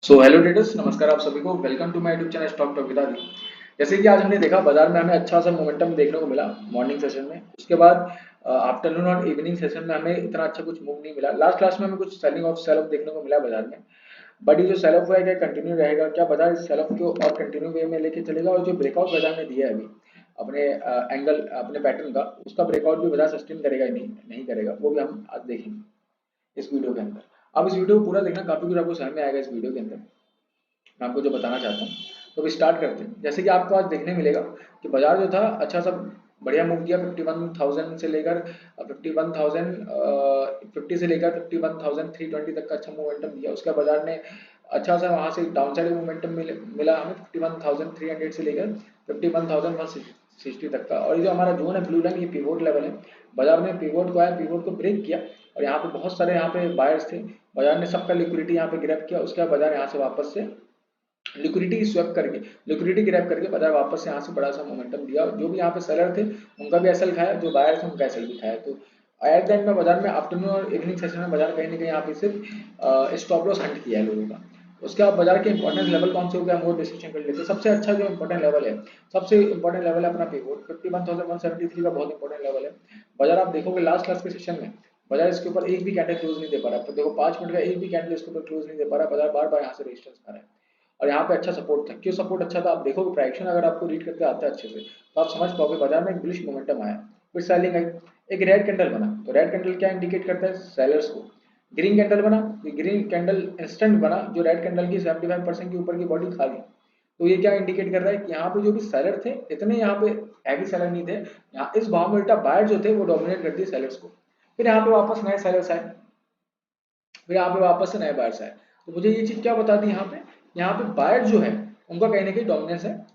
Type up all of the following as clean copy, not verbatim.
So hello traders, नमस्कार आप सभी को। Welcome to my YouTube channel stock talk with Aadi. जैसे कि आज हमने देखा बाजार में हमें अच्छा सा मोमेंटम देखने को मिला मॉर्निंग सेशन में। उसके बाद आफ्टरनून और इवनिंग सेशन में हमें इतना अच्छा कुछ मूव नहीं मिला। लास्ट क्लास में हमें कुछ सेलिंग ऑफ सेल ऑफ देखने को मिला बाजार में। बट ये जो सेल ऑफ है क्या कंटिन्यू रहेगा, क्या बाजार इस सेल ऑफ को और कंटिन्यू वे में लेके चलेगा? और जो ब्रेकआउट बाजार ने दिया है अभी अपने एंगल अपने पैटर्न का, उसका ब्रेकआउट भी बाजार सस्टेन करेगा या नहीं करेगा, वो भी हम आज देखेंगे इस वीडियो के अंदर। आप इस वीडियो को पूरा देखना, काफी कुछ आपको समझ में आएगा इस वीडियो के अंदर मैं आपको जो बताना चाहता हूँ। तो अभी स्टार्ट करते हैं। जैसे कि आपको आज देखने मिलेगा कि बाजार जो था अच्छा सा बढ़िया मूव किया 51,000 से लेकर 51,050 से लेकर 51,320 तक का अच्छा मोमेंटम दिया। उसका बाजार ने अच्छा सा वहां से डाउन साइड मोमेंटम मिला हमें 51,300 से लेकर 51,160 तक का। और ये जो हमारा जोन है ब्लू लाइन, ये पिवोट लेवल है। बाजार ने पिवोट को आया, पिवोट को ब्रेक किया और यहाँ पे बहुत सारे यहाँ पे बायर्स थे। बाजार ने सबका लिक्विडिटी यहाँ पे ग्रैब किया। उसके बाद बाजार यहाँ से वापस से लिक्विडिटी स्वैप करके लिक्विडिटी ग्रैब करके बाजार वापस से यहाँ से बड़ा सा मोमेंटम दिया। जो भी यहाँ पे सेलर थे उनका भी एसएल खाया, जो बायर थे उनका एसएल भी खाया। तो एट द एंड में बाजार में आफ्टरनून और इवनिंग सेशन में बाजार कहीं ना कहीं यहाँ पे सिर्फ स्टॉप लॉस हंट किया है लोगों का। उसके बाद बाजार के इंपॉर्टेंट लेवल कौन से हो गया, हम वो डिस्कशन कर लेते हैं। सबसे अच्छा जो इंपॉर्टेंट लेवल है, सबसे इंपॉर्टेंट लेवल है अपना पिवोट 51,173 का बहुत इंपॉर्टेंट लेवल है। बाजार आप देखोगे लास्ट क्लास के सेशन में बाजार इसके ऊपर एक भी कैंडल क्लोज नहीं दे पा रहा। तो देखो 5 मिनट का एक भी कैंडल इसके ऊपर क्लोज नहीं दे पा रहा। बाजार बार बार यहाँ से रेजिस्टेंस खा रहा है और यहाँ पे अच्छा सपोर्ट था। क्यों सपोर्ट अच्छा था? आप देखोगे प्राइक्शन अगर आपको रीड करके आता है अच्छे से तो आप समझ पाओगे बाजार में एक बुलिश मोमेंटम आया, फिर सेलिंग आई, एक रेड कैंडल बना। तो रेड कैंडल क्या इंडिकेट करता है? सेलर्स को। ग्रीन कैंडल बना, ग्रीन कैंडल इंस्टेंट बना जो रेड कैंडल की 75% के ऊपर की बॉडी खा ली। तो ये क्या इंडिकेट कर रहा है कि यहाँ पे जो भी सेलर थे इतने यहाँ पे हैवी सेलर नहीं थे। यहाँ इस भाव में उल्टा बायर जो थे वो डोमिनेट कर दिए सेलर्स को। फिर यहाँ पे वापस नए सेलर्स आए, फिर यहाँ पे वापस से नए बायर्स आए। तो मुझे ये चीज क्या बताती है यहाँ पे बायर जो है उनका कहीं ना कहीं डोमिनेंस है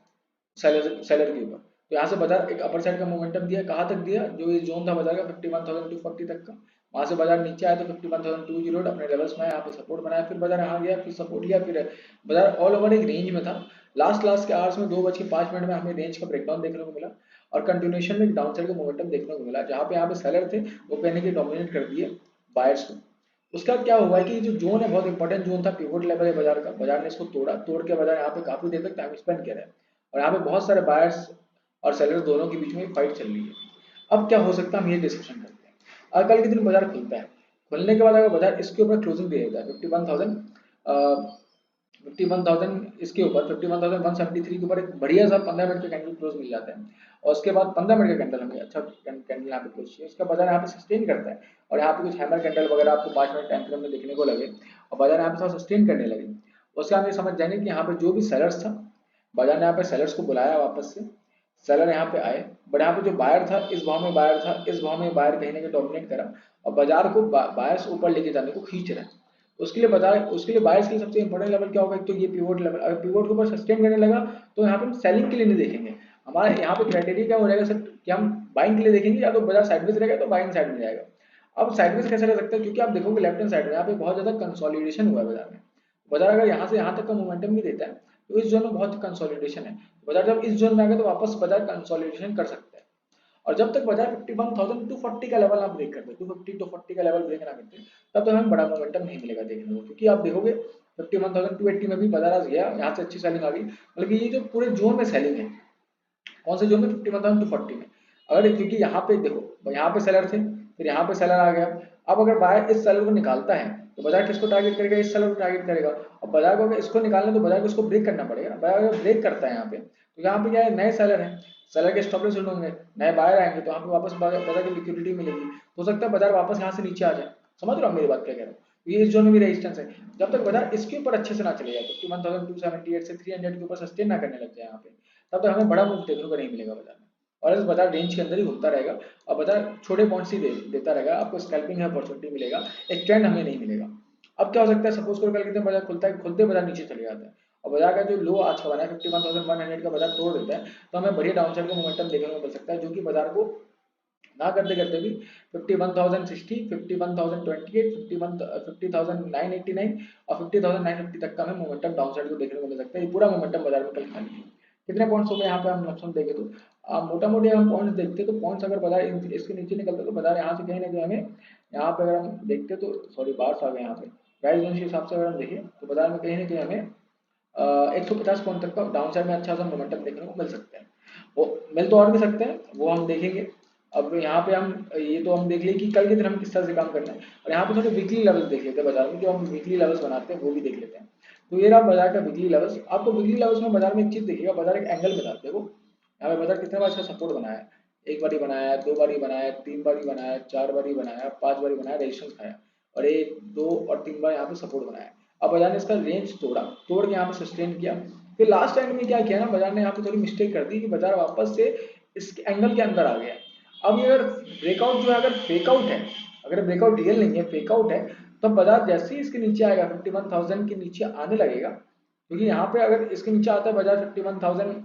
सेलर के ऊपर। तो यहाँ से बाजार एक अपर साइड का मोमेंटम दिया। कहाँ तक दिया? जो ये जोन था बाजार का 51,240 तक का, वहां से बाजार नीचे आया तो 51,208 अपने लेवल्स में आया, यहाँ पे सपोर्ट बनाया, फिर बाजार यहाँ गया, फिर सपोर्ट लिया, फिर बाजार ऑल ओवर एक रेंज में था। लास्ट के आवर्स में 2:05 में हमें रेंज का ब्रेकडाउन देखने को मिला और कंटिन्यूएशन में एक डाउन साइड का मोमेंटम देखने को मिला, जहाँ पे यहाँ पे सेलर थे वो कहने के डोमिनेट कर दिए बायर्स को। उसका क्या हुआ है कि जो जोन है बहुत इंपॉर्टेंट जोन था, पिवोट लेवल है बाजार का, बाजार ने इसको तोड़ा, तोड़ के बाजार यहाँ पे काफी देर तक टाइम स्पेंड किया है और यहाँ पे बहुत सारे बायर्स और सेलर्स दोनों के बीच में फाइट चल रही है। अब क्या हो सकता है, हम ये डिस्कशन करते हैं। और कल के दिन बाजार खुलता है, खुलने के बाद अगर बाजार इसके ऊपर क्लोजिंग दे देता है 51,000 इसके ऊपर 51,173 के ऊपर एक बढ़िया सा 15 मिनट का कैंडल क्लोज मिल जाता है और उसके बाद 15 मिनट का कैंडल हमें अच्छा कैंडल यहाँ पे क्लोज चाहिए। उसका बाजार यहाँ पे सस्टेन करता है और यहाँ पे कुछ हैमर कैंडल वगैरह आपको 5 मिनट टाइम फ्रेम में देखने को लगे और बाजार यहाँ पे थोड़ा सस्टेन करने लगे, उससे हम ये समझ जाएंगे कि यहाँ पे जो भी सेलर्स था, बाजार ने यहाँ पे सेलर्स को बुलाया वापस से, सेलर यहाँ पे आए। बट यहाँ पे जो बायर था इस भाव में बायर था, इस भाव में बायर कहीं ना कहीं डोमिनेट करा और बाजार को बायर्स ऊपर लेके जाने को खींच रहा है। उसके लिए बाजार, उसके लिए बायर्स के लिए सबसे इंपॉर्टेंट लेवल क्या होगा? एक तो ये पिवोट लेवल, अगर पिवोट के ऊपर सस्टेन करने लगा तो यहाँ पे हम सेलिंग के लिए नहीं देखेंगे। हमारे यहाँ पे क्राइटेरिया क्या हो जाएगा सर कि हम बाइंग के लिए देखेंगे, या तो बाजार साइडवेज रहेगा तो बाइंग साइड में जाएगा। अब साइडवेज कैसे रह सकता है? क्योंकि आप देखोगे लेफ्ट हैंड साइड में यहाँ पे बहुत ज्यादा कंसोलिडेशन हुआ है बाजार में। बाजार अगर यहाँ से यहाँ तक का मोमेंटम भी देता है तो इस जोन में बहुत कंसोलिडेशन है। बाजार जब इस जोन में आ गया तो वापस बाजार कंसोलिडेशन कर सकता है। और जब तक बाजार 51,240 का लेवल आप ब्रेक करते, 250 का लेवल ब्रेक ना करते, तब तक हमें बड़ा मोमेंटम नहीं मिलेगा देखने को। क्योंकि आप देखोगे 51,280 में भी बाजार आज गया, यहाँ से अच्छी सेलिंग आ गई। मतलब कि ये जो पूरे जोन में सेलिंग है, कौन से जोन में? 51,240 में। अगर क्योंकि यहाँ पे देखो यहाँ पे सेलर थे, फिर यहाँ पे सेलर आ गया। अब अगर बायर इस सेलर को निकालता है तो बाजार किसको टारगेट करेगा? इस सेलर को टारगेट करेगा। और बाजार को अगर इसको निकालना तो बाजार को इसको ब्रेक करना पड़ेगा। बाजार अगर ब्रेक करता है यहाँ पे तो यहाँ पे क्या है, नए सेलर है, सेलर के स्टॉप लॉस हिट होंगे, नए बायर आएंगे तो यहाँ पे वापस बाजार की लिक्विडिटी मिलेगी। हो सकता है बाजार वापस यहाँ से नीचे आ जाए। समझ रहे हो मेरी बात क्या कह रहा हूँ? ये इस जोन में भी रेजिस्टेंस है। जब तक बाजार इसके ऊपर अच्छे से ना चले जाए 51,278 से 300 के ऊपर सस्टेन ना करने लग जाए यहाँ पे, तब तक हमें बड़ा मूव देखने को नहीं मिलेगा बाजार में। और इस बाजार रेंज के अंदर ही घूमता रहेगा और बाजार छोटे पॉइंट्स ही देता रहेगा, आपको स्कैल्पिंग है अपॉर्चुनिटी मिलेगा, एक ट्रेंड हमें नहीं मिलेगा। अब क्या हो सकता है, सपोज करो कल के दिन बाजार खुलता है, खुलते बाजार नीचे चले जाता है और बाजार का जो लो आज का बना है 51,100 का बाजार तोड़ देता है, तो हमें बढ़िया डाउनसाइड का मोमेंटम देखने को मिल सकता है, जो कि बाजार को ना करते करते भी 51,060, 51,028, 50,989 और 50,950 तक का हमें मोमेंटम डाउनसाइड को देखने को मिल सकता है। ये पूरा मोमेंटम बाजार में कल खाली है। कितने पॉइंट्स हो गए यहाँ पे हम लमसम देखे तो मोटा मोटी हम पॉइंट्स देखते तो पॉइंट्स अगर बाजार इसके नीचे निकलते तो बाजार यहाँ से कहीं ना कहीं हमें यहाँ पे अगर हम देखते तो सॉरी बार्स आ गए यहाँ पे, प्राइस रेंज के हिसाब से अगर हम देखें तो बाजार में कहीं ना कहीं हमें 150 पॉइंट तक का डाउन साइड में अच्छा सा मोमेंटम देखने को मिल सकता है। वो मिल तो और भी सकते हैं, वो हम देखेंगे। अब यहाँ पे हम ये तो हम देख लिए कि कल के दिन हम किस तरह से काम करना है, और यहाँ पे थोड़े वीकली लेवल्स देख लेते हैं बाजार में, जो हम वीकली लेवल्स बनाते हैं वो भी देख लेते हैं। तो ये रहा बाजार का वीकली लेवल्स। आपको वीकली लेवल्स में बाजार में एक चीज देखिएगा, बाजार एक एंगल में था। देखो यहाँ पे बाजार कितने बार इसका सपोर्ट बनाया है, एक बारी बनाया, दो बारी बनाया, तीन बारी बनाया, चार बारी बनाया, पांच बारी बनाया, रेजिस्टेंस खाया, और एक दो और तीन बार यहाँ पे सपोर्ट बनाया। अब बाजार ने इसका रेंज तोड़ा, तोड़ के यहाँ पे सस्टेन किया। फिर लास्ट टाइम में क्या किया ना, बाजार ने यहाँ पे थोड़ी मिस्टेक कर दी कि बाजार वापस से इस एंगल के अंदर आ गया। अब ये अगर ब्रेकआउट जो है, अगर फेकआउट है, अगर ब्रेकआउट रियल नहीं है, फेकआउट है, तो बाजार जैसे ही इसके नीचे आएगा 51,000 के नीचे आने लगेगा, क्योंकि यहाँ पे अगर इसके नीचे आता है बाजार 51,000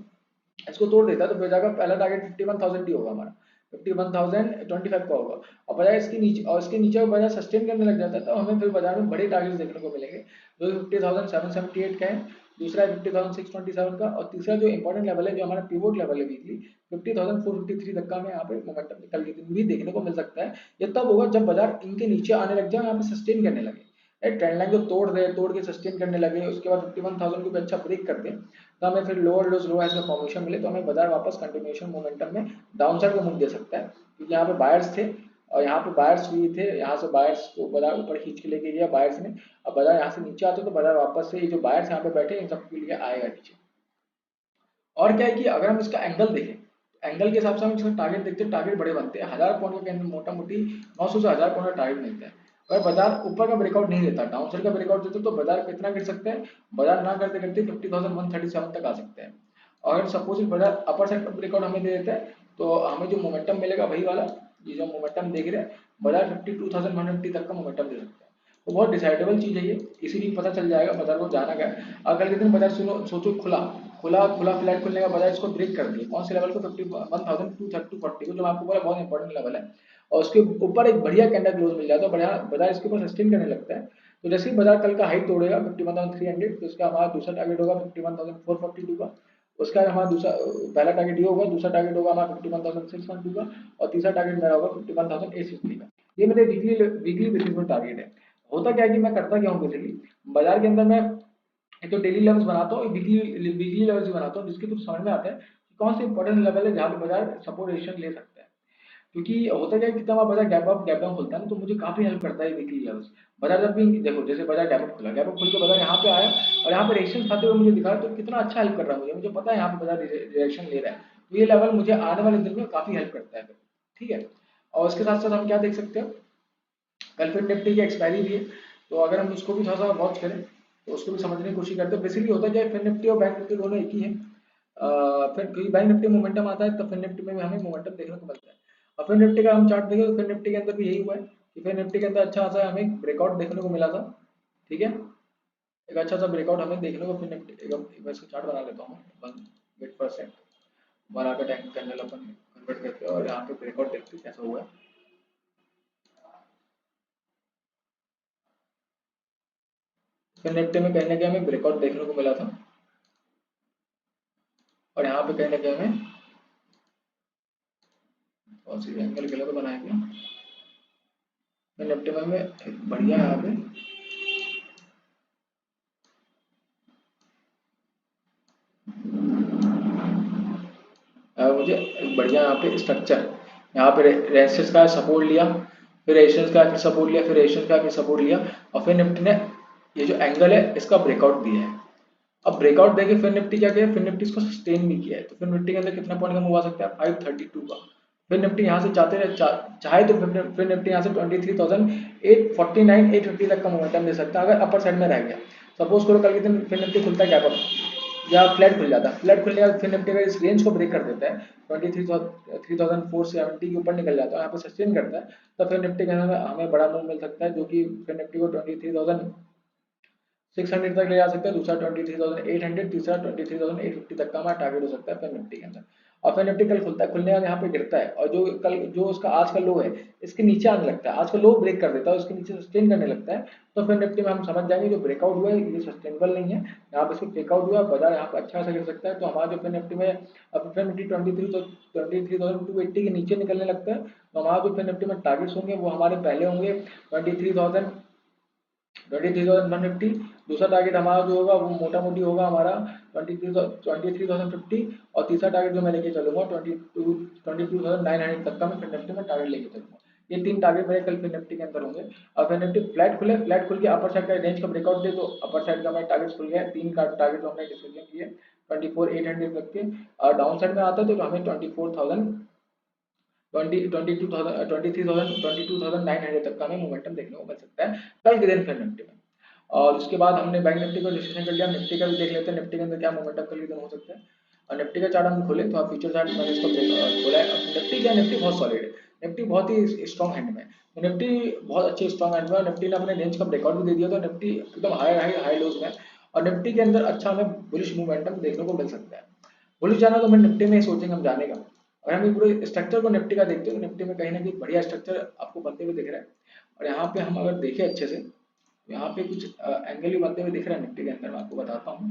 इसको तोड़ देता है, तो बाजार का पहला टारगेट 51,000 ही होगा हमारा, 51,025 का होगा। और बाजार इसके नीचे, और इसके नीचे बाजार सस्टेन करने लग जाता है, तो हमें फिर बाजार में बड़े टारगेट्स देखने को मिलेंगे, जो 50,778 का है, दूसरा है 50,627 का, और तीसरा जो इंपॉर्टेंट लेवल है, जो हमारा पिवोट लेवल है वीकली, 50,453 तक का हमें यहाँ पे मोमेंटम कल के दिन भी देखने को मिल सकता है। ये तब होगा जब बाजार इनके नीचे आने लग जाए, यहाँ पे सस्टेन करने लगे, ट्रेंड लाइन को तोड़ दे, तोड़ के सस्टेन करने लगे, उसके बाद 51,000 को भी अच्छा ब्रेक कर दे, तो हमें फिर लोअर लोज लो हाइस का फॉर्मेशन मिले, तो हमें बाजार वापस कंटिन्यूएशन मोमेंटम में डाउन साइड का मूव दे सकता है। क्योंकि यहाँ पे बायर्स थे, और यहाँ पे बायर्स भी थे, यहाँ से बायर्स को बाजार ऊपर खींच के लेके गया बायर्स ने। अब बाजार यहाँ से नीचे आते तो बाजार वापस से ये जो बायर्स यहाँ पे बैठे इन सबके लिए आएगा नीचे। और क्या है कि अगर हम इसका एंगल देखें, एंगल के हिसाब से हम इसका टारगेट देखते हैं, टारगेट बड़े बनते हैं, 1000 पॉइंट के अंदर मोटा मोटी 900 से 1000 पॉइंट का टारगेट मिलता है। अगर बाजार ऊपर का ब्रेकआउट नहीं देता, डाउन साइड का ब्रेकआउट देता, तो बाजार कितना गिर सकता है, बाजार ना करते करते 50,137 तक आ सकते हैं। और अगर सपोज बाजार अपर साइड का ब्रेकआउट हमें दे देता है, तो हमें जो मोमेंटम मिलेगा वही वाला, ये जो मोमेंटम देख रहे हैं, बाजार 52,150 तक का मोमेंटम दे सकता है। तो बहुत डिसाइडेबल चीज है ये, इसीलिए पता चल जाएगा बाजार को जाना क्या है। अगर कितने बाजार सोचो खुला खुला खुला फ्लैट खुलने का बाजार इसको ब्रेक कर दिया, कौन से लेवल को, 51,240 को, जो आपको बोला बहुत इंपॉर्टेंट लेवल है, और उसके ऊपर एक बढ़िया कैंडल क्लोज मिल जाता है, बढ़िया बाजार इसके ऊपर सस्टेन करने लगता है। तो जैसे ही बाजार कल का हाई तोड़ेगा 51,300, तो उसका हमारा दूसरा टारगेट होगा 51,442 का, उसका हमारा दूसरा पहला टारगेट ये होगा, दूसरा टारगेट होगा हमारा 51,612 का, और तीसरा टारगेट मेरा होगा 51,850 का। ये मेरे वीकली बेसिस में टारगेट है। होता क्या है कि मैं करता क्या हूँ बेसिकली, बाजार के अंदर मैं एक तो डेली लेवल्स बनाता हूँ, वीकली लेवल्स भी बनाता हूँ, जिसके थ्रू समझ में आता है कि कौन से इंपॉर्टेंट लेवल है जहाँ पे बाजार सपोर्ट रेजिस्टेंस ले सकता है। क्योंकि होता क्या है, कितना बार बाजार गैप अप गैप डाउन खुलता है ना, तो मुझे काफी हेल्प करता है वीकली लेवल्स। बाजार जब भी देखो, जैसे बाजार गैप अप खुला, गैप अप खुल के बाजार यहाँ पे आया, और यहाँ पे रेजिस्टेंस खाते हुए मुझे दिखा, तो कितना अच्छा हेल्प कर रहा है मुझे, मुझे पता है यहाँ पे बाजार रिएक्शन ले रहा है, तो ये लेवल मुझे आने वाले दिन में काफी हेल्प करता है। ठीक है, और उसके साथ साथ हम क्या देख सकते हैं, कल फिर निफ्टी की एक्सपायरी भी है, तो अगर हम उसको भी थोड़ा सा वॉच करें, तो उसको भी समझने की कोशिश करते हैं। बेसिकली होता क्या है, फिर निफ्टी और बैंक निफ्टी दोनों एक ही है। फिर क्योंकि बैंक निफ्टी मोमेंटम आता है, तो फिर निफ्टी में भी हमें मोमेंटम देखने को मिलता है। और फिर निफ्टी का हम चार्ट देखें, तो फिर निफ्टी के अंदर भी यही हुआ है कि फिर निफ्टी के अंदर अच्छा सा हमें ब्रेकआउट देखने को मिला था। ठीक है, एक अच्छा सा ब्रेकआउट हमें देखने को, फिर निफ्टी एक बार इसका चार्ट बना लेता हूँ, 1% बना कर टैंक कैंडल अपन कन्वर्ट करते हैं, और यहाँ पे ब्रेकआउट देखते हैं कैसा हुआ है। फिर निफ्टी में कहीं ना कहीं हमें ब्रेकआउट देखने को मिला था, और यहाँ पे कहीं ना कहीं हमें कौन सी एंगल के लिए तो बनाएंगे, फिर निफ्टी में हमें बढ़िया यहाँ पे मुझे एक बढ़िया यहाँ पे स्ट्रक्चर, यहाँ पे रेजिस्टेंस का सपोर्ट लिया, फिर रेजिस्टेंस का फिर सपोर्ट लिया, फिर रेजिस्टेंस का फिर सपोर्ट लिया, और फिर निफ्टी ने ये जो एंगल है इसका ब्रेकआउट दिया है। अब ब्रेकआउट देके फिर निफ्टी क्या किया, फिर निफ्टी इसको सस्टेन भी किया है, तो फिर निफ्टी के अंदर कितना पॉइंट का मूव आ सकता है, 532 का। फिर निफ्टी यहाँ से चाहते रहे चाहे तो फिर निफ्टी यहाँ से 23,849 850 तक का मोमेंटम दे सकता है, अगर अपर साइड में रह गया। सपोज करो कल के दिन फिर निफ्टी खुलता है गैप अप या फ्लैट खुल जाता है, फ्लैट खुलने के बाद फिर निफ्टी अगर इस रेंज को ब्रेक कर देता है, 23,470 के ऊपर निकल जाता है, यहाँ पे सस्टेन करता है, तो फिर निफ्टी के अंदर हमें बड़ा मूव मिल सकता है, जो कि फिर निफ्टी को 23,600 तक ले जा सकता है, दूसरा 23,800, तीसरा 23,850 तक का हमारा टारगेट हो सकता है फिर निफ्टी के अंदर। और फिर निफ्टी कल खुलता है, खुलने का यहाँ पे गिरता है, और जो उसका आज का लो है इसके नीचे आने लगता है, आज का लो ब्रेक कर देता है, उसके नीचे सस्टेन करने लगता है, तो फिर निफ्टी में हम समझ जाएंगे जो ब्रेकआउट हुआ है ये सस्टेनेबल नहीं है, यहाँ पे इसको ब्रेकआउट हुआ, बाजार यहाँ पे अच्छा सा गिर सकता है। तो हमारा जो फिर निफ्टी में अब फिर निफ्टी 23,280 के नीचे निकलने लगता है, तो हमारा जो फिर निफ्टी में टारगेट्स होंगे वो हमारे पहले होंगे 23,000 23,150। दूसरा टारगेट हमारा जो होगा वो मोटा मोटी होगा हमारा 23,050। और तीसरा टारगेट जो मैं लेके चलूंगा 22,900 तक का मैं फिर निफ्टी में टारगेट लेके चलूंगा। ये 3 टारगेट मेरे कल फिर निफ्टी के अंदर होंगे। और फिर निफ्टी फ्लैट खुल के अपर साइड का रेंज का ब्रेकआउट दे तो अपर साइड का मेरा टारगेट खुल गया। 3 का टारगेट जो हमने डिस्कशन किए 24,800 तक के। और डाउन साइड में आता है तो हमें 22,900 तक का हमें मोमेंटम देखने को मिल सकता है कल के दिन फिर निफ्टी में। और उसके बाद हमने बैंक निफ्टी को डिस्कशन कर लिया। निफ्टी का भी देख लेते हैं निफ्टी के अंदर क्या मोमेंटम कल के दिन हो सकता है। और निफ्टी का चार्ट हम खोले तो आप फ्यूचर चार्ट मैंने इसको खोला है। निफ्टी क्या, निफ्टी बहुत सॉलिड है, निफ्टी बहुत ही स्ट्रॉन्ग हैंड में है। तो निफ्टी बहुत अच्छे स्ट्रॉन्ग हैंड में, निफ्टी ने अपने रेंज का ब्रेकआउट भी दे दिया तो निफ्टी एकदम हाई लोज में। और निफ्टी के अंदर अच्छा हमें बुलिश मूवमेंटम देखने को मिल सकता है। बुलिश जाना तो हम निफ्टी में ही सोचेंगे हम जाने का। अगर हम पूरे स्ट्रक्चर को निफ्टी का देखते हो तो निफ्टी में कहीं ना कहीं बढ़िया स्ट्रक्चर आपको बनते हुए दिख रहा है। और यहाँ पे हम अगर देखें अच्छे से यहाँ पे कुछ एंगल भी बनते हुए दिख रहा है निफ्टी के अंदर। मैं आपको बताता हूँ।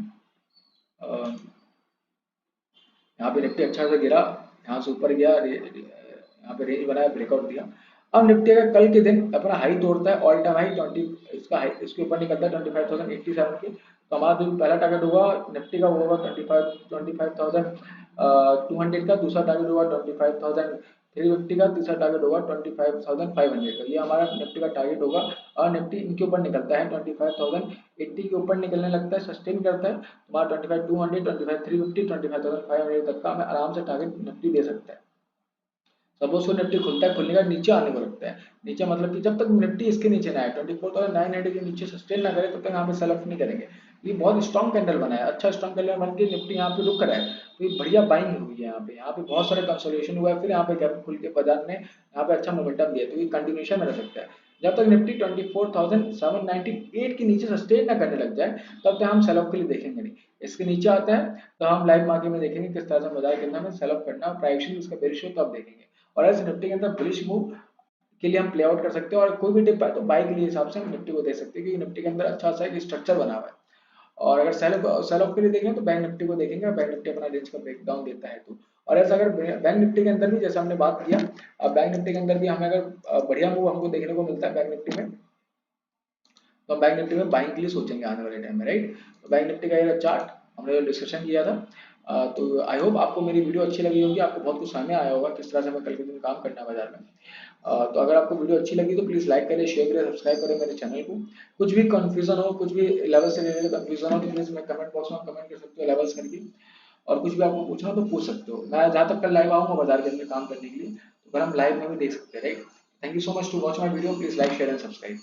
यहाँ पे निफ्टी अच्छा सा गिरा, यहाँ से ऊपर गया, यहाँ पे रेंज बनाया, ब्रेकआउट दिया। अब निफ्टी अगर कल के दिन अपना हाई तोड़ता है, ऑल टाइम हाई 20 इसका हाई इसके ऊपर निकलता है 25,087 की, तो हमारा जो पहला टारगेट होगा निफ्टी का वो होगा 25,200 का। दूसरा टारगेट होगा 25,350 का। तीसरा टारगेट होगा 25,500 का। ये हमारा निफ्टी का टारगेट होगा। और निफ्टी इनके ऊपर निकलता है 25,080 के ऊपर निकलने लगता है, सस्टेन करता है, तुम्हारा 25,200, 25,350, 25,500 तक का हमें आराम से टारगेट निफ्टी दे सकता है। सपोज को निफ्टी खुलता है, खुलने का नीचे आने को लगता है, नीचे मतलब कि जब तक निफ्टी इसके नीचे ना आए 24,900 के नीचे सस्टेन ना करे तब तक यहाँ पे सेल ऑफ नहीं करेंगे। ये बहुत स्ट्रॉन्ग कैंडल बना है, अच्छा स्ट्रॉन्ग कैंडल बन के निफ्टी यहाँ पे रुक रहा है, तो ये बढ़िया बाइंग हुई है। यहाँ पे बहुत सारे कंसोलिडेशन हुआ है, फिर यहाँ पे गैप खुल के बाजार ने यहाँ पे अच्छा मोमेंटम दिया, तो ये कंटिन्यूशन में रह सकता है। जब तक निफ्टी 24,798 के नीचे सस्टेन ना करने लग जाए तब तक हम सेल ऑफ के लिए देखेंगे नहीं। इसके नीचे आता है तो हम लाइव मार्केट में देखेंगे किस तरह से बाजार के अंदर हमें सेल ऑफ करना है, प्राइसिंग उसका बेरिश हो तब देखेंगे। और ऐसे निफ्टी के अंदर बुलिश मूव के लिए हम प्ले आउट कर सकते हैं। और कोई भी डिप है तो बाय के लिए हिसाब से हम निफ्टी को दे सकते हैं, क्योंकि निफ्टी के अंदर अच्छा सा एक स्ट्रक्चर बना हुआ है। और अगर सेल ऑफ के लिए देखें तो बैंक निफ्टी को देखेंगे, बैंक निफ्टी अपना रेंज का ब्रेकडाउन देता है तो। और ऐसा अगर बैंक निफ्टी के अंदर भी जैसे हमने बात किया, अब बैंक निफ्टी के अंदर भी हमें अगर बढ़िया मूव हमको देखने को मिलता है बैंक निफ्टी में, तो हम बैंक निफ्टी में बाइंग के लिए सोचेंगे आने वाले टाइम में, राइट। तो बैंक निफ्टी का ये चार्ट हमने जो डिस्कशन किया था। तो आई होप आपको मेरी वीडियो अच्छी लगी होगी, आपको बहुत कुछ समझ में आया होगा किस तरह से हमें कल के दिन काम करना है बाजार में। तो अगर आपको वीडियो अच्छी लगी तो प्लीज़ लाइक करें, शेयर करें, सब्सक्राइब करें मेरे चैनल को। कुछ भी कंफ्यूजन हो, कुछ भी लेवल से रिलेटेड कंफ्यूजन हो तो प्लीज़ मैं कमेंट बॉक्स में कमेंट कर सकते हो लेवल्स करके। और कुछ भी आपको पूछना हो तो पूछ सकते हो। मैं जहाँ तक कल लाइव आऊँगा बाजार के अंदर काम करने के लिए, तो फिर हम लाइव में भी देख सकते हैं, right. Thank you so much to watch my video, please like share and subscribe.